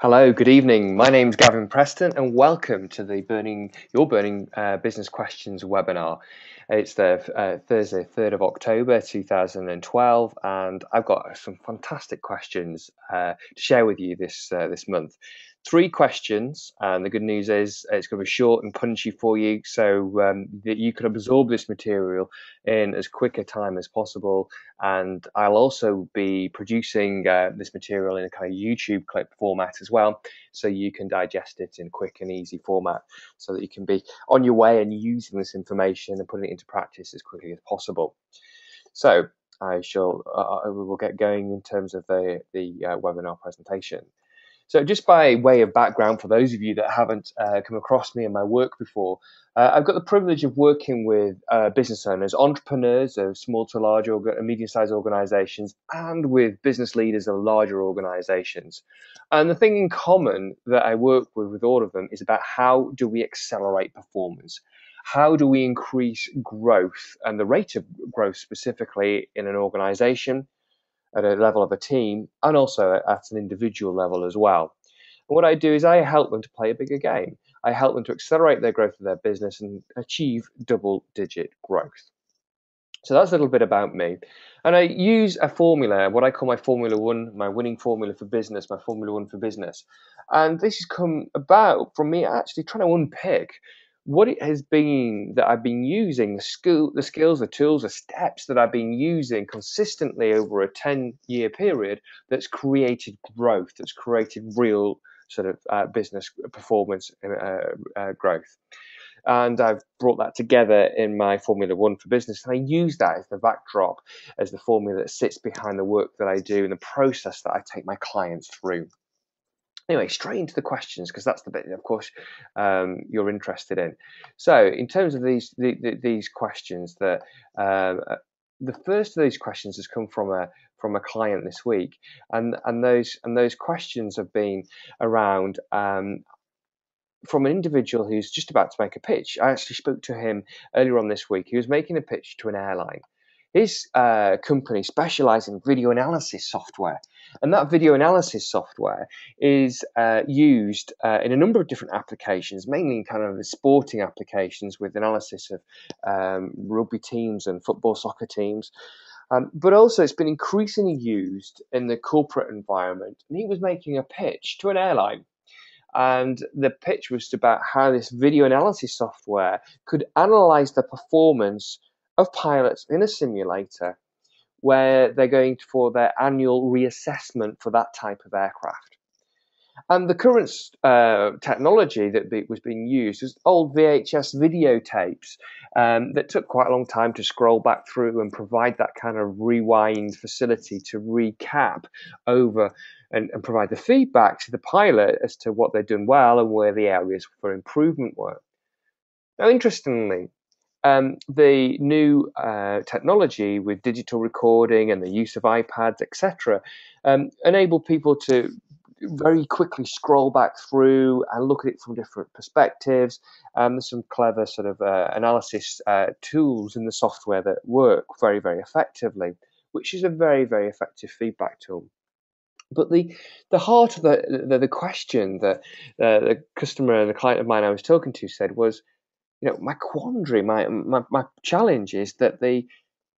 Hello, good evening. My name's Gavin Preston, and welcome to the Your Burning Business Questions webinar. It's the Thursday, 3rd of October 2012, and I've got some fantastic questions to share with you this month. 3 questions, and the good news is it's going to be short and punchy for you, so that you can absorb this material in as quick a time as possible. And I'll also be producing this material in a kind of YouTube clip format as well, so you can digest it in quick and easy format, so that you can be on your way and using this information and putting it into practice as quickly as possible. So we will get going in terms of the webinar presentation. So just by way of background, for those of you that haven't come across me and my work before, I've got the privilege of working with business owners, entrepreneurs of small to large medium-sized organizations, and with business leaders of larger organizations. And the thing in common that I work with all of them is about how do we accelerate performance? How do we increase growth and the rate of growth specifically in an organization, at a level of a team, and also at an individual level as well. And what I do is I help them to play a bigger game. I help them to accelerate their growth of their business and achieve double-digit growth. So that's a little bit about me. And I use a formula, what I call my Formula One, my winning formula for business, my Formula One for business. And this has come about from me actually trying to unpick what it has been that I've been using, the skills, the tools, the steps that I've been using consistently over a 10-year period that's created growth, that's created real sort of business performance growth. And I've brought that together in my Formula One for business. And I use that as the backdrop, as the formula that sits behind the work that I do and the process that I take my clients through. Anyway, straight into the questions, because that's the bit, of course, you're interested in. So, in terms of these questions, that the first of these questions has come from a client this week, and those questions have been around from an individual who's just about to make a pitch. I actually spoke to him earlier on this week. He was making a pitch to an airline. His company specializes in video analysis software, and that video analysis software is used in a number of different applications, mainly in kind of the sporting applications with analysis of rugby teams and football, soccer teams. But also it's been increasingly used in the corporate environment. And he was making a pitch to an airline. And the pitch was about how this video analysis software could analyze the performance of pilots in a simulator where they're going for their annual reassessment for that type of aircraft. And the current technology that was being used was old VHS videotapes that took quite a long time to scroll back through and provide that kind of rewind facility to recap over and provide the feedback to the pilot as to what they'd done well and where the areas for improvement were. Now, interestingly, the new technology with digital recording and the use of iPads, etc., enable people to very quickly scroll back through and look at it from different perspectives. There's some clever sort of analysis tools in the software that work very, very effectively, which is a very, very effective feedback tool. But the heart of the question that the customer, the client of mine I was talking to said was, my quandary, my challenge is that the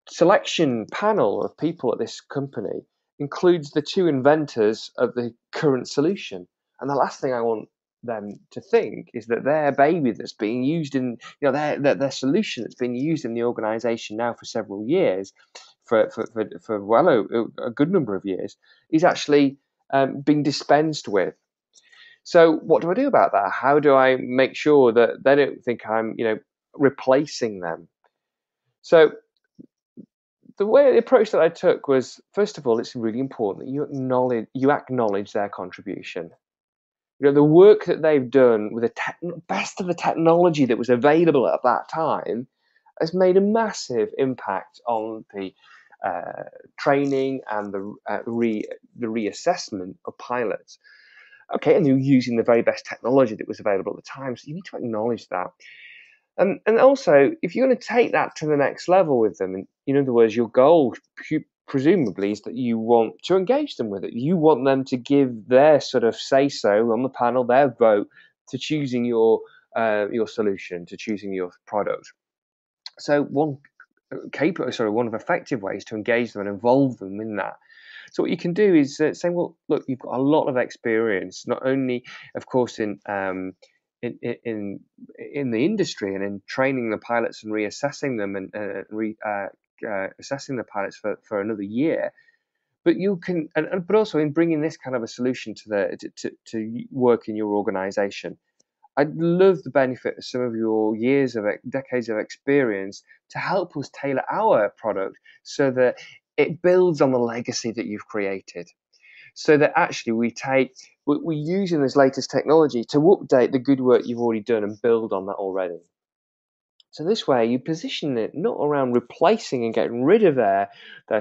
selection panel of people at this company includes the 2 inventors of the current solution. And the last thing I want them to think is that their baby that's being used in, their solution that's been used in the organization now for several years, for well a good number of years, is actually being dispensed with. So what do I do about that? How do I make sure that they don't think I'm, replacing them? So the approach that I took was, first of all, it's really important that you acknowledge their contribution. The work that they've done with the best of the technology that was available at that time has made a massive impact on the training and the reassessment of pilots. Okay, and you're using the very best technology that was available at the time, so you need to acknowledge that. And also, if you're going to take that to the next level with them, in other words, your goal presumably is that you want to engage them with it. You want them to give their sort of say so on the panel, their vote to choosing your solution, to choosing your product. So one of effective ways to engage them and involve them in that. So what you can do is say, well, look, you've got a lot of experience, not only, of course, in the industry and in training the pilots and reassessing them and assessing the pilots for another year, but you can, but also in bringing this kind of a solution to work in your organisation. I'd love the benefit of some of your decades of experience to help us tailor our product so that it builds on the legacy that you've created. So that actually we're using this latest technology to update the good work you've already done and build on that already. So this way you position it not around replacing and getting rid of their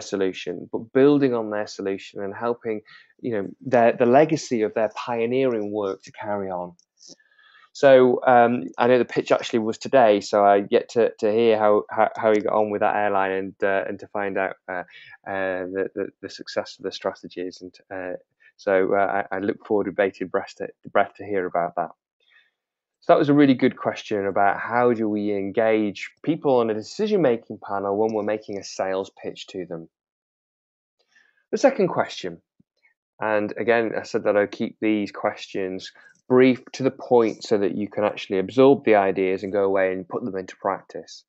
solution, but building on their solution and helping, the legacy of their pioneering work to carry on. So I know the pitch actually was today, so I get to hear how you got on with that airline and to find out the success of the strategies. And so I look forward with bated breath to hear about that. So that was a really good question about how do we engage people on a decision-making panel when we're making a sales pitch to them. The second question, and again, I said that I'd keep these questions brief to the point so that you can actually absorb the ideas and go away and put them into practice.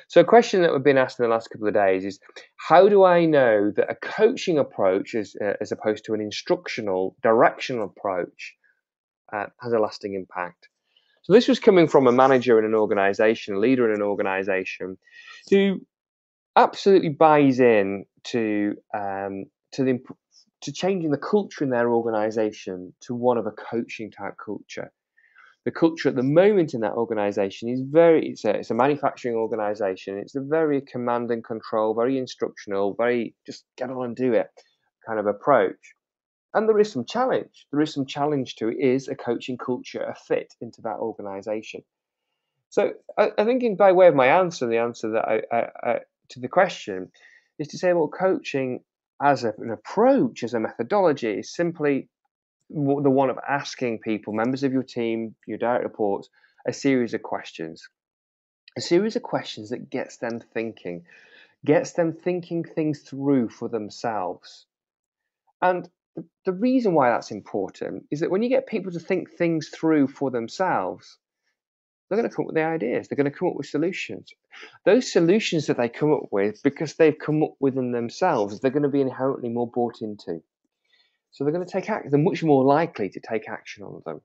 So a question that we've been asked in the last couple of days is, how do I know that a coaching approach as opposed to an instructional, directional approach has a lasting impact? So this was coming from a manager in an organization, a leader in an organization, who absolutely buys in to changing the culture in their organization to one of a coaching type culture. The culture at the moment in that organization is it's a manufacturing organization. It's a very command and control, very instructional, very just get on and do it kind of approach. And there is some challenge. There is some challenge to it. Is a coaching culture a fit into that organization? So I think by way of my answer, the answer that I to the question is to say, well, coaching as an approach, as a methodology, is simply the one of asking people, members of your team, your direct reports, a series of questions. A series of questions that gets them thinking things through for themselves. And the reason why that's important is that when you get people to think things through for themselves, they're going to come up with the ideas. They're going to come up with solutions. Those solutions that they come up with, because they've come up with them themselves, they're going to be inherently more bought into. So they're going to take action. They're much more likely to take action on them.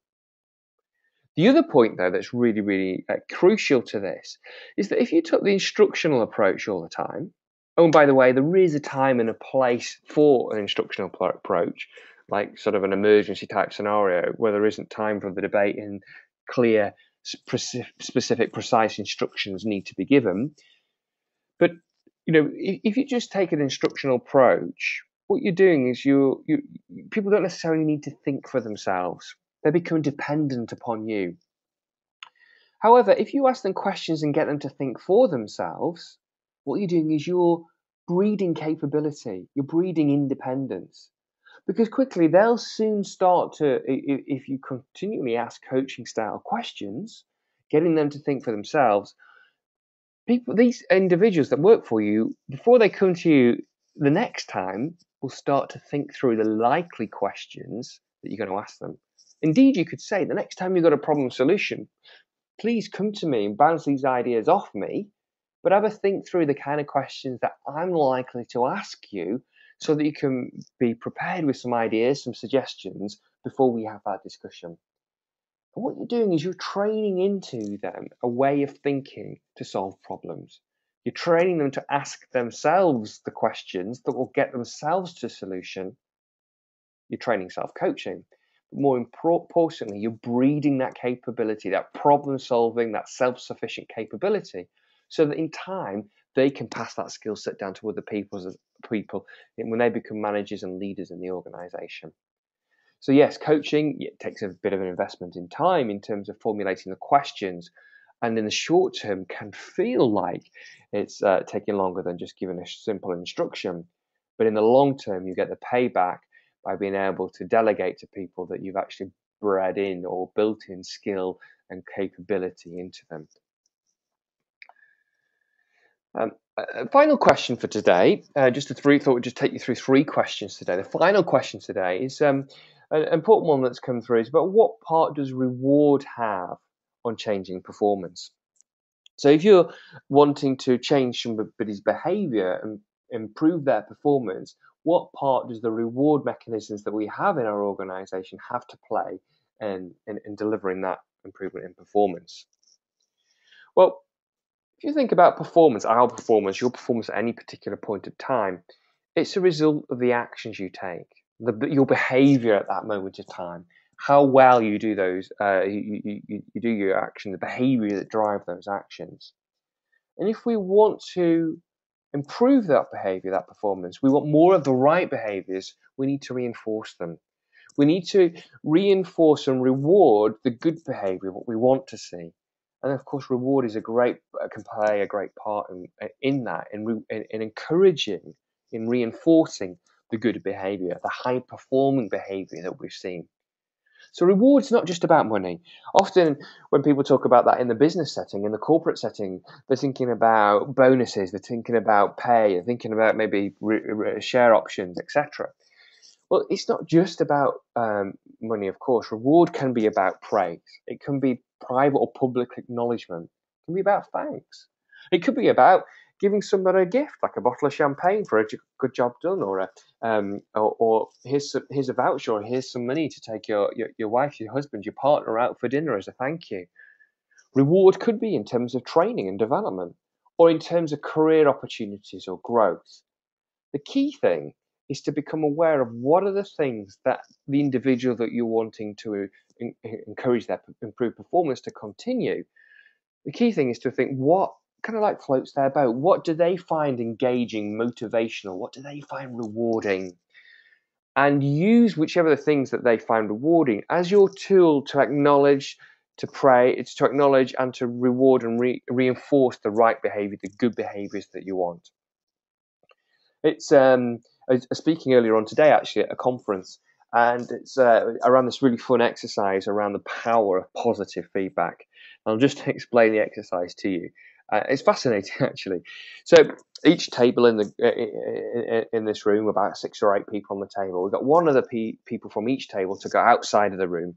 The other point, though, that's really, really crucial to this is that if you took the instructional approach all the time, oh, and by the way, there is a time and a place for an instructional approach, like sort of an emergency type scenario where there isn't time for the debate and clear, specific, precise instructions need to be given. But if you just take an instructional approach, what you're doing is people don't necessarily need to think for themselves. They become dependent upon you. However, if you ask them questions and get them to think for themselves, what you're doing is you're breeding capability, you're breeding independence. Because quickly they'll soon start to, if you continually ask coaching style questions, getting them to think for themselves, these individuals that work for you, before they come to you the next time, will start to think through the likely questions that you're going to ask them. Indeed, you could say the next time you've got a problem solution, please come to me and bounce these ideas off me, but have a think through the kind of questions that I'm likely to ask you so that you can be prepared with some ideas, some suggestions before we have that discussion. And what you're doing is you're training into them a way of thinking to solve problems. You're training them to ask themselves the questions that will get themselves to a solution. You're training self-coaching. But more importantly, you're breeding that capability, that problem solving, that self-sufficient capability, so that in time they can pass that skill set down to other people when they become managers and leaders in the organization. So yes, coaching takes a bit of an investment in time in terms of formulating the questions, and in the short term can feel like it's taking longer than just giving a simple instruction. But in the long term, you get the payback by being able to delegate to people that you've actually bred in or built in skill and capability into them. Final question for today, thought we'd just take you through 3 questions today. The final question today is an important one that's come through, is about what part does reward have on changing performance? So if you're wanting to change somebody's behavior and improve their performance, what part does the reward mechanisms that we have in our organization have to play in delivering that improvement in performance? Well, if you think about performance, our performance, your performance at any particular point of time, it's a result of the actions you take, your behavior at that moment of time, how well you do those, you do your action, the behavior that drive those actions. And if we want to improve that behavior, that performance, we want more of the right behaviors, we need to reinforce them. We need to reinforce and reward the good behavior, what we want to see. And of course, reward can play a great part in that, in encouraging, in reinforcing the good behavior, the high performing behavior that we've seen. So reward's not just about money. Often when people talk about that in the business setting, in the corporate setting, they're thinking about bonuses, they're thinking about pay, they're thinking about maybe share options, etc. Well, it's not just about money, of course. Reward can be about praise. It can be private or public acknowledgement. It can be about thanks. It could be about giving somebody a gift, like a bottle of champagne for a good job done, or here's a voucher, or here's some money to take your wife, your husband, your partner out for dinner as a thank you. Reward could be in terms of training and development, or in terms of career opportunities or growth. The key thing is to become aware of what are the things that the individual that you're wanting to encourage their improved performance to continue. The key thing is to think what kind of like floats their boat. What do they find engaging, motivational? What do they find rewarding? And use whichever the things that they find rewarding as your tool to acknowledge, to pray, it's to acknowledge and to reward and reinforce the right behavior, the good behaviors that you want. It's I was speaking earlier on today, actually, at a conference, and it's around this really fun exercise around the power of positive feedback. I'll just explain the exercise to you. It's fascinating, actually. So each table in this room, about 6 or 8 people on the table, we've got one of the people from each table to go outside of the room.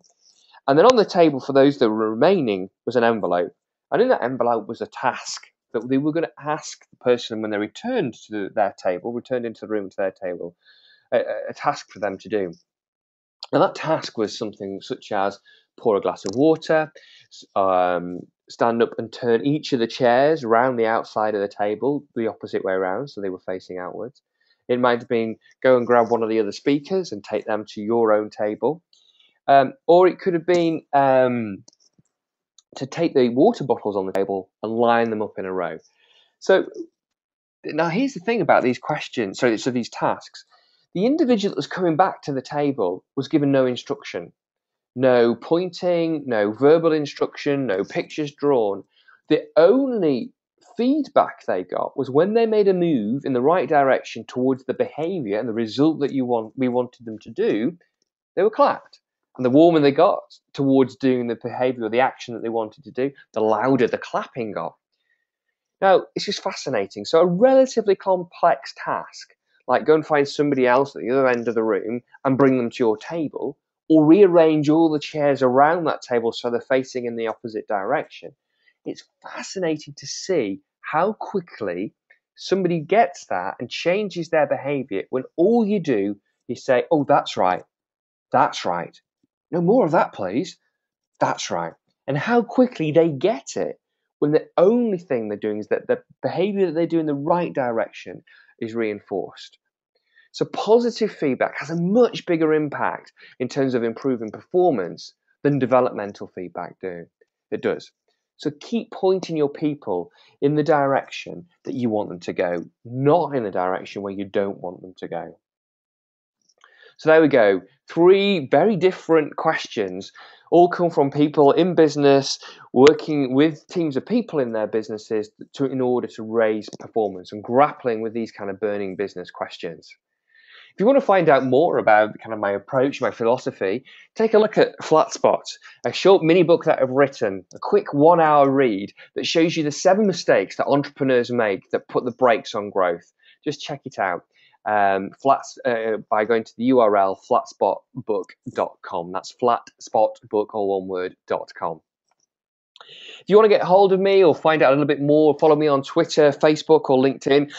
And then on the table, for those that were remaining, was an envelope. And in that envelope was a task that they were going to ask the person when they returned into the room to their table, a task for them to do. And that task was something such as pour a glass of water, stand up and turn each of the chairs around the outside of the table, the opposite way around, so they were facing outwards. It might have been go and grab one of the other speakers and take them to your own table. Or it could have been to take the water bottles on the table and line them up in a row. So now here's the thing about these questions, so these tasks. The individual that was coming back to the table was given no instruction, no pointing, no verbal instruction, no pictures drawn. The only feedback they got was when they made a move in the right direction towards the behavior and the result that we wanted them to do, they were clapped. And the warmer they got towards doing the behavior or the action that they wanted to do, the louder the clapping got. Now, it's just fascinating. So a relatively complex task, like go and find somebody else at the other end of the room and bring them to your table, or rearrange all the chairs around that table so they're facing in the opposite direction. It's fascinating to see how quickly somebody gets that and changes their behavior when all you do is say, oh, that's right. That's right. No more of that, please. That's right. And how quickly they get it when the only thing they're doing is that the behavior that they do in the right direction is reinforced. So positive feedback has a much bigger impact in terms of improving performance than developmental feedback does. So keep pointing your people in the direction that you want them to go, not in the direction where you don't want them to go. So there we go. 3 very different questions, all come from people in business, working with teams of people in their businesses in order to raise performance and grappling with these kind of burning business questions. If you want to find out more about kind of my approach, my philosophy, take a look at Flatspot, a short mini book that I've written, a quick 1 hour read that shows you the 7 mistakes that entrepreneurs make that put the brakes on growth. Just check it out. By going to the URL flatspotbook.com. That's flatspotbook, all one word.com. If you want to get hold of me or find out a little bit more, follow me on Twitter, Facebook, or LinkedIn.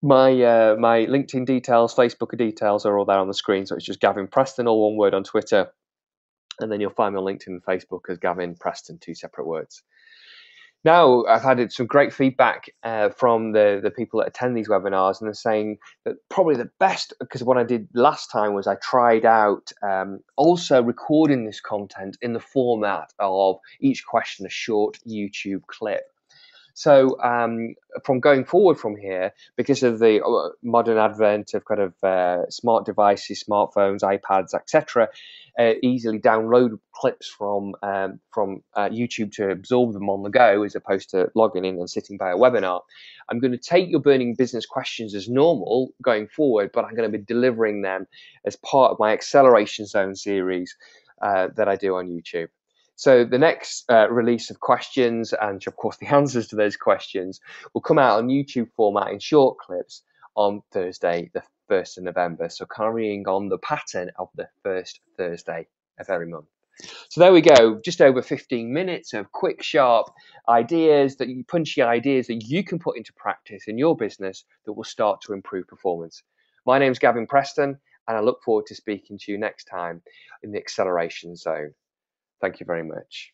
My LinkedIn details, Facebook details are all there on the screen. So it's just Gavin Preston, all one word on Twitter. And then you'll find me on LinkedIn and Facebook as Gavin Preston, 2 separate words. Now, I've had some great feedback from the people that attend these webinars, and they're saying that probably the best, because what I did last time was I tried out also recording this content in the format of each question a short YouTube clip. So from going forward from here, because of the modern advent of kind of smart devices, smartphones, iPads, etc., easily download clips from YouTube to absorb them on the go, as opposed to logging in and sitting by a webinar. I'm going to take your burning business questions as normal going forward, but I'm going to be delivering them as part of my Acceleration Zone series that I do on YouTube. So the next release of questions and, of course, the answers to those questions will come out on YouTube format in short clips on Thursday, the 1st of November. So carrying on the pattern of the first Thursday of every month. So there we go, just over 15 minutes of quick, sharp ideas, punchy ideas that you can put into practice in your business that will start to improve performance. My name's Gavin Preston, and I look forward to speaking to you next time in the Acceleration Zone. Thank you very much.